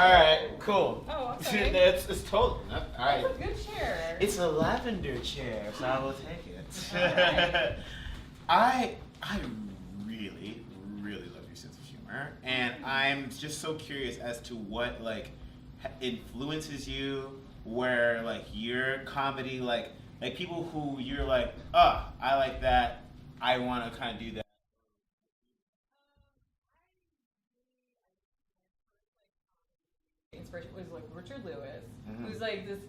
right, cool. Oh, okay. It's total. All right. That's a good chair. It's a lavender chair, so I will take it. Alright. I really, really love your sense of humor, and I'm just so curious as to what like influences you, where like your comedy, like people who you're like, oh, I like that, I want to kind of do that. Inspiration was like Richard Lewis, Mhm. who's like this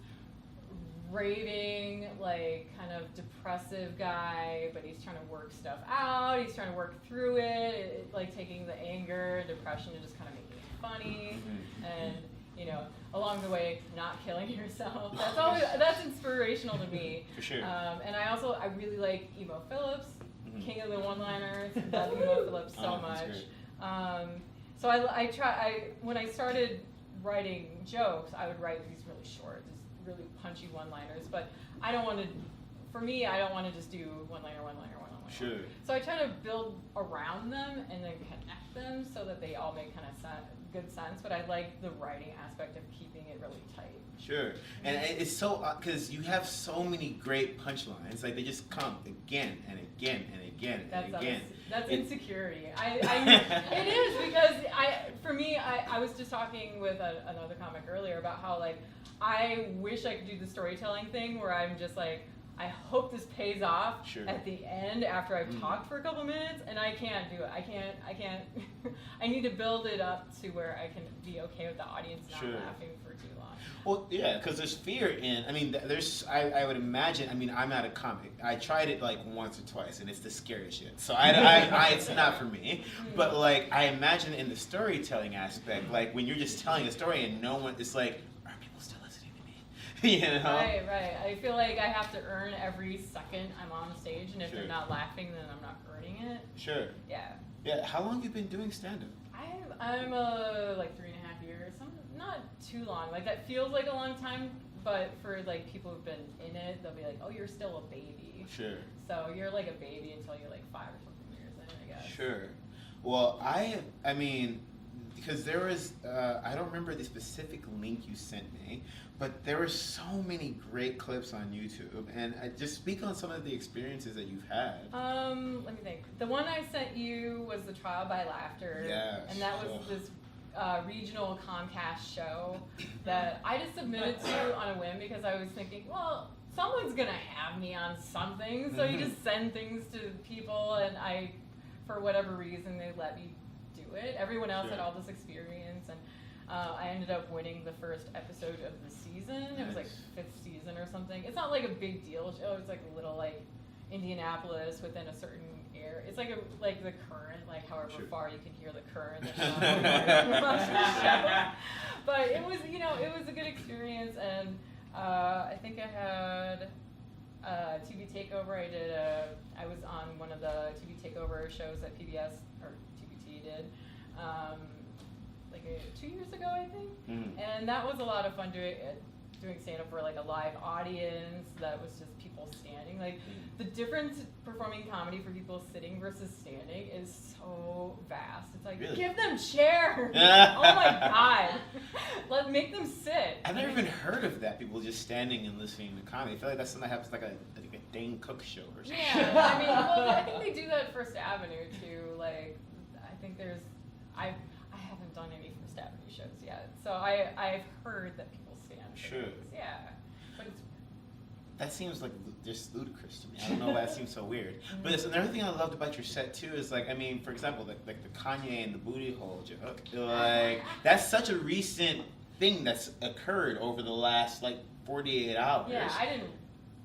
raving, like kind of depressive guy, but he's trying to work stuff out. He's trying to work through it, like taking the anger and depression and just kind of making it funny, and along the way, not killing yourself. That's inspirational to me. For sure. And I really like Emo Phillips, Mhm. king of the one-liners. Love Emo Phillips so Oh, that's much. great. So when I started writing jokes, I would write these really short, just really punchy one-liners. But I don't want to. For me, I don't want to just do one-liner, one-liner, one-liner. Sure. So I try to build around them and then connect them so that they all make kind of good sense. But I like the writing aspect of keeping it really tight. Sure, and it's so because you have so many great punchlines, like they just come again and again and again and again. That's insecurity. It is because for me, I was just talking with another comic earlier about how like I wish I could do the storytelling thing where I'm just like, I hope this pays off at the end after I've talked for a couple minutes, and I can't do it. I can't. I need to build it up to where I can be okay with the audience not laughing for too long. Well, yeah, because there's fear in. I mean, I would imagine. I mean, I'm not a comic. I tried it like once or twice, and it's the scariest shit. So it's not for me. But like, I imagine in the storytelling aspect, like when you're just telling a story and no one, it's like, are people still listening to me? You know? Right. I feel like I have to earn every second I'm on stage, and if they're not laughing, then I'm not earning it. Sure. Yeah. Yeah. How long have you been doing stand-up? I'm like 3.5 years. Not too long. Like that feels like a long time, but for like people who've been in it, they'll be like, "Oh, you're still a baby." Sure. So you're like a baby until you're like 5 or something years in, I guess. Sure. Well, I mean, because there was, I don't remember the specific link you sent me, but there were so many great clips on YouTube, and just speak on some of the experiences that you've had. Let me think. The one I sent you was the Trial by Laughter, and that was this regional Comcast show that I just submitted to on a whim because I was thinking, well, someone's gonna have me on something, so you just send things to people, and for whatever reason, they let me do it. Everyone else had all this experience, and I ended up winning the first episode of the season. It was like 5th season or something. It's not like a big deal show. It's like a little like Indianapolis within a certain area. It's like the current, like however far you can hear the current. But it was a good experience, and I think I had TV Takeover. I was on one of the TV Takeover shows that PBS or TBT did. Like 2 years ago, I think, and that was a lot of fun doing stand-up for like a live audience that was just people standing. Like the difference performing comedy for people sitting versus standing is so vast. It's like, give them chairs. Oh my god, make them sit. I've never even heard of that. People just standing and listening to comedy. I feel like that's something that happens like a Dane Cook show or something. Yeah, I mean, well, I think they do that at First Avenue too. Like, I think I haven't done any First Avenue shows yet, so I've heard that people stand. Sure. Yeah, but that seems like just ludicrous to me. I don't know why that seems so weird. But another thing I loved about your set too is like, I mean, for example, like the Kanye and the booty hole joke. Like that's such a recent thing that's occurred over the last like 48 hours. Yeah, I didn't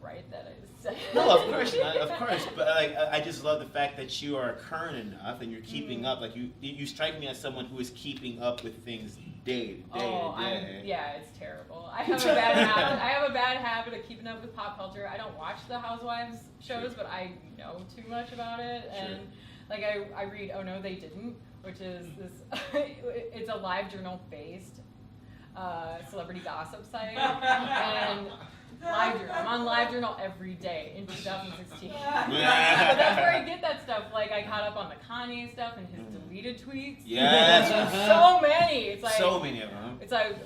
write that. I just said. No, of course not, of course. But like, I just love the fact that you are current enough and you're keeping up. Like you strike me as someone who is keeping up with things day to day. Yeah, it's terrible. I have a bad habit. I have a bad habit of keeping up with pop culture. I don't watch the Housewives shows, but I know too much about it. And like I read Oh No They Didn't, which is this. It's a live journal based celebrity gossip site, and LiveJournal. I'm on LiveJournal every day in 2016. But that's where I get that stuff. Like, I caught up on the Kanye stuff and his deleted tweets. Yes. So many. It's like, so many of them. It's like,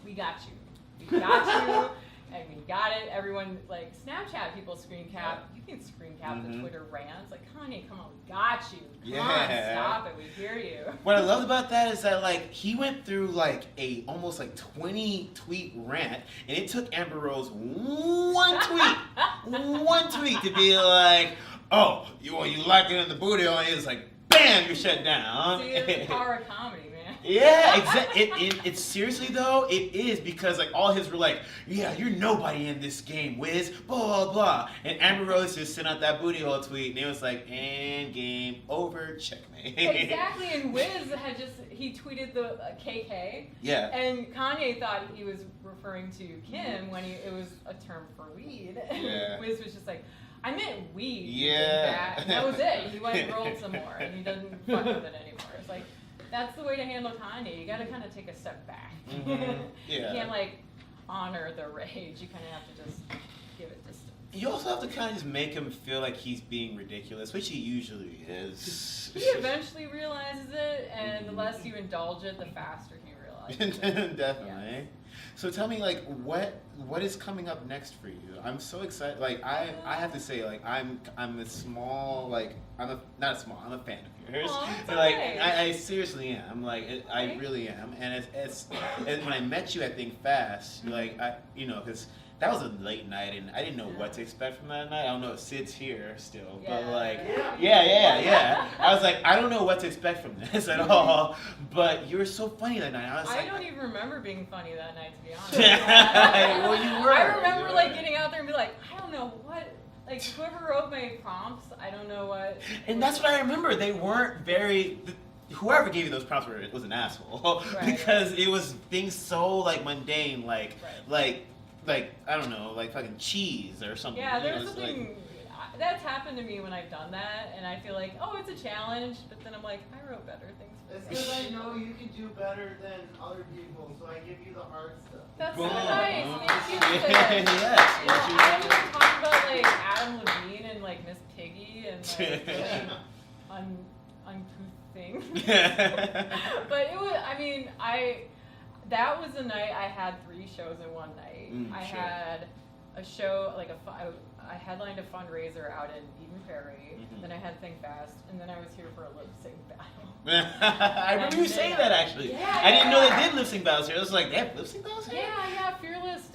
we got you. We got you. And we got it. Everyone, like, Snapchat people screen cap. You can screen cap the Twitter rants. Like, Kanye, come on, we got you. Come on, stop it. We hear you. What I love about that is that, like, he went through, like, a almost, like, 20 tweet rant, and it took Amber Rose one tweet to be like, oh, you like it in the booty, and it's like, bam, you're shut down. See, it's the power of comedy, man. Yeah, exactly. It's seriously though, it is, because like all his were like, yeah, you're nobody in this game, Wiz, blah blah blah. And Amber Rose just sent out that booty hole tweet, and it was like, and game over, checkmate. Exactly, and Wiz had he tweeted the KK. Yeah. And Kanye thought he was referring to Kim when it was a term for weed. Yeah. Wiz was just like, I meant weed. Yeah. And that was it. He went and rolled some more, and he doesn't fuck with it anymore. It's like, that's the way to handle Kanye. You got to kind of take a step back. Yeah. You can't like honor the rage. You kind of have to just give it distance. You also have to kind of just make him feel like he's being ridiculous, which he usually is. He eventually realizes it, and the less you indulge it, the faster he realizes it. Definitely. Yeah. So tell me, like, what is coming up next for you? I'm so excited. Like, I have to say, like, I'm a small, like, I'm a fan of yours. Aw, Like, okay. I seriously am. Like, I really am. And it's when I met you at Think Fast, like, because that was a late night, and I didn't know what to expect from that night. I don't know if Sid's here still, but like, yeah. I was like, I don't know what to expect from this at all. But you were so funny that night. I don't even remember being funny that night, to be honest. Well, you were. I remember like getting out there and be like, I don't know what. Like, whoever wrote my prompts, I don't know what. And that's what I remember. They weren't very. Whoever gave you those prompts was an asshole, because it was things so like mundane, like I don't know, like fucking cheese or something. Yeah, there's something that's happened to me when I've done that, and I feel like, oh, it's a challenge, but then I'm like, I wrote better things. It's because I know you can do better than other people, so I give you the hard stuff. That's so nice. Thank you. Yes. You know, I don't even talk about like Adam Levine and like Miss Piggy and like really uncouth things. But it was, I mean, that was the night I had 3 shows in one night. I had a show, like I headlined a fundraiser out in Eden Prairie, then I had Think Fast, and then I was here for a lip sync battle. I remember you saying that actually. Yeah, I didn't know they did lip sync battles here. I was like, they have lip sync battles here? Yeah, Fearless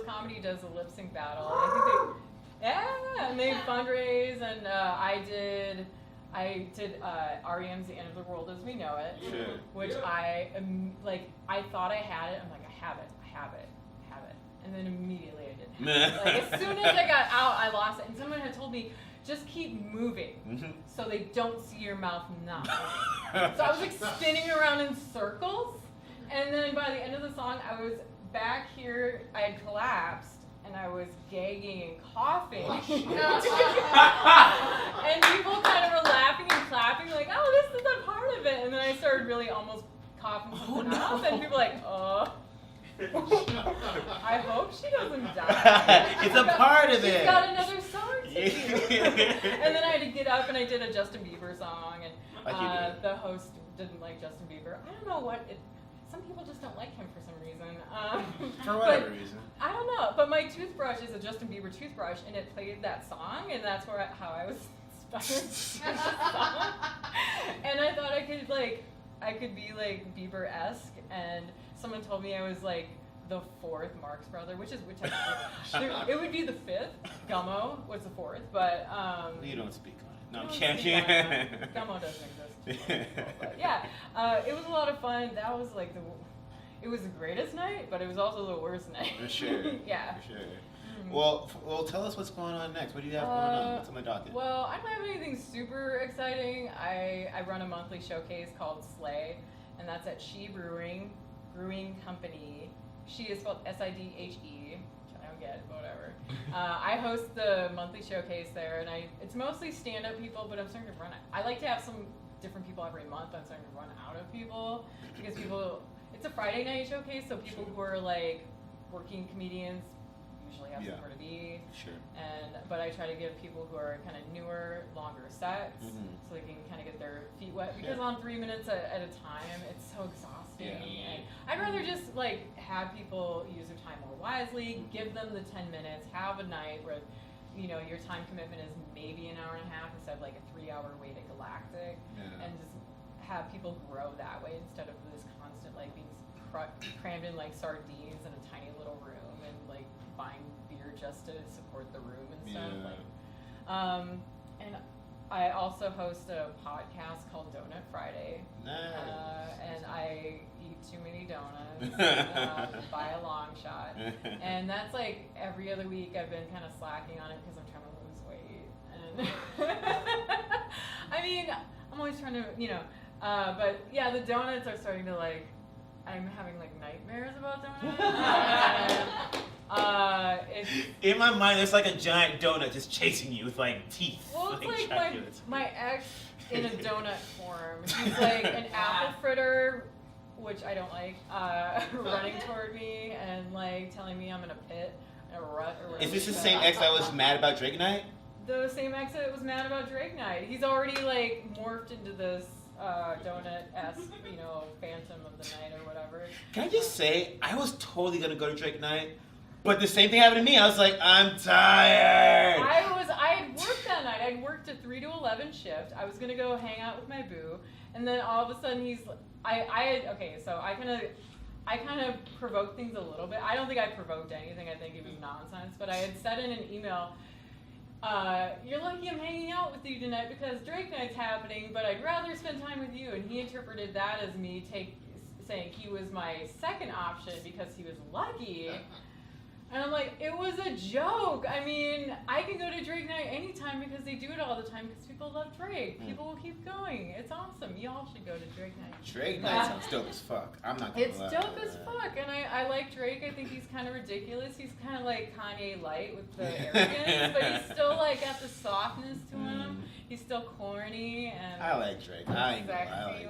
Comedy does a lip sync battle. I think and they fundraise, and I did REM's The End of the World as We Know It, which I thought I had it. I'm like, I have it, and then immediately I didn't have it. Like, as soon as I got out, I lost it, and someone had told me, just keep moving so they don't see your mouth not moving. So I was like spinning around in circles, and then by the end of the song, I was back here, I had collapsed, and I was gagging and coughing. And people kind of were laughing and clapping, like, oh, this is a part of it. And then I started really almost coughing something up, and people were like, oh. I hope she doesn't die. It's a part of it. She's got another song to do. And then I had to get up and I did a Justin Bieber song, and the host didn't like Justin Bieber. I don't know what some people just don't like him for some reason. For whatever reason. I don't know. But my toothbrush is a Justin Bieber toothbrush, and it played that song, and that's how I was inspired to the song. And I thought I could be like Bieber-esque, and someone told me I was like the 4th Marx brother, which it would be the 5th. Gummo was the 4th, but you don't speak on it. No, I'm kidding. kidding. Gummo doesn't exist. But yeah, it was a lot of fun. That was like it was the greatest night, but it was also the worst night. For sure. Yeah. For sure. Well, tell us what's going on next. What do you have going on? What's on the docket? Well, I don't have anything super exciting. I run a monthly showcase called Slay, and that's at She Brewing Company. She is spelled Sidhe. I don't get it, but whatever. I host the monthly showcase there, and it's mostly stand-up people, but I'm starting to run out. I like to have some different people every month. I'm starting to run out of people because it's a Friday night showcase, so people who are like working comedians usually have somewhere to be. Sure. But I try to give people who are kind of newer, longer sets, so they can kind of get their feet wet. Because on 3 minutes at a time, it's so exhausting. And I'd rather just like have people use their time more wisely, give them the 10 minutes, have a night where, you know, your time commitment is maybe an hour and a half instead of like a 3-hour wait at Galactic, and just have people grow that way instead of this constant like being crammed in like sardines in a tiny little room and like buying beer just to support the room and stuff. And I also host a podcast called Donut Friday. And I eat too many donuts by a long shot. And that's like every other week. I've been kind of slacking on it because I'm trying to lose weight. And I mean, I'm always trying to, you know, but yeah, the donuts are starting to like, I'm having like nightmares about donuts. In my mind, there's like a giant donut just chasing you with like teeth. Well, it's like my ex in a donut form. He's like an apple fritter, which I don't like, running toward me and like telling me I'm in a pit, a rut or whatever. Is this the same ex that was mad about Drake Night? The same ex that was mad about Drake Night. He's already like morphed into this donut-esque, you know, phantom of the night or whatever. Can I just say, I was totally gonna go to Drake Night, but the same thing happened to me. I was like, I'm tired. I had worked that night. I'd worked a 3 to 11 shift. I was gonna go hang out with my boo, and then all of a sudden I kind of provoked things a little bit. I don't think I provoked anything. I think it was nonsense. But I had said in an email, you're lucky I'm hanging out with you tonight because Drake Night's happening, but I'd rather spend time with you. And he interpreted that as me saying he was my second option because he was lucky. And I'm like, it was a joke. I mean, I can go to Drake Night anytime because they do it all the time because people love Drake. People will keep going. It's awesome. Y'all should go to Drake Night. Drake Night sounds dope as fuck. I'm not gonna lie. It's dope as fuck. And I like Drake. I think he's kind of ridiculous. He's kind of like Kanye light with the arrogance, but he's still like got the softness to him. He's still corny. And I like Drake. I like Drake.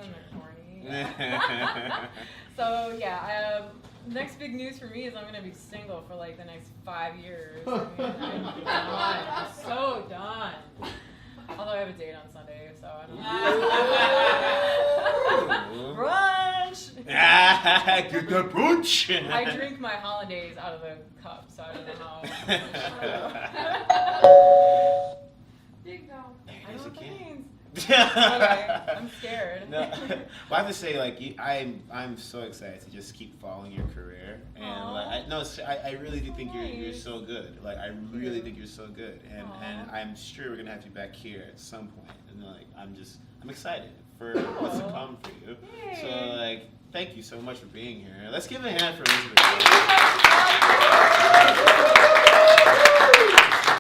So yeah, next big news for me is I'm going to be single for like the next 5 years. I mean, I'm done. I'm so done. Although I have a date on Sunday, so I don't know. Brunch! Get the brunch! I drink my hollandaise out of the cup, so I don't know how. Big dog. I don't know what that means. Okay, I'm scared. No, but I have to say, like, I'm so excited to just keep following your career, and I really do think you're so good. Like, I really think you're so good, and I'm sure we're gonna have you back here at some point. And like, I'm excited for what's to come for you. Yay. So like, thank you so much for being here. Let's give a hand for Elizabeth.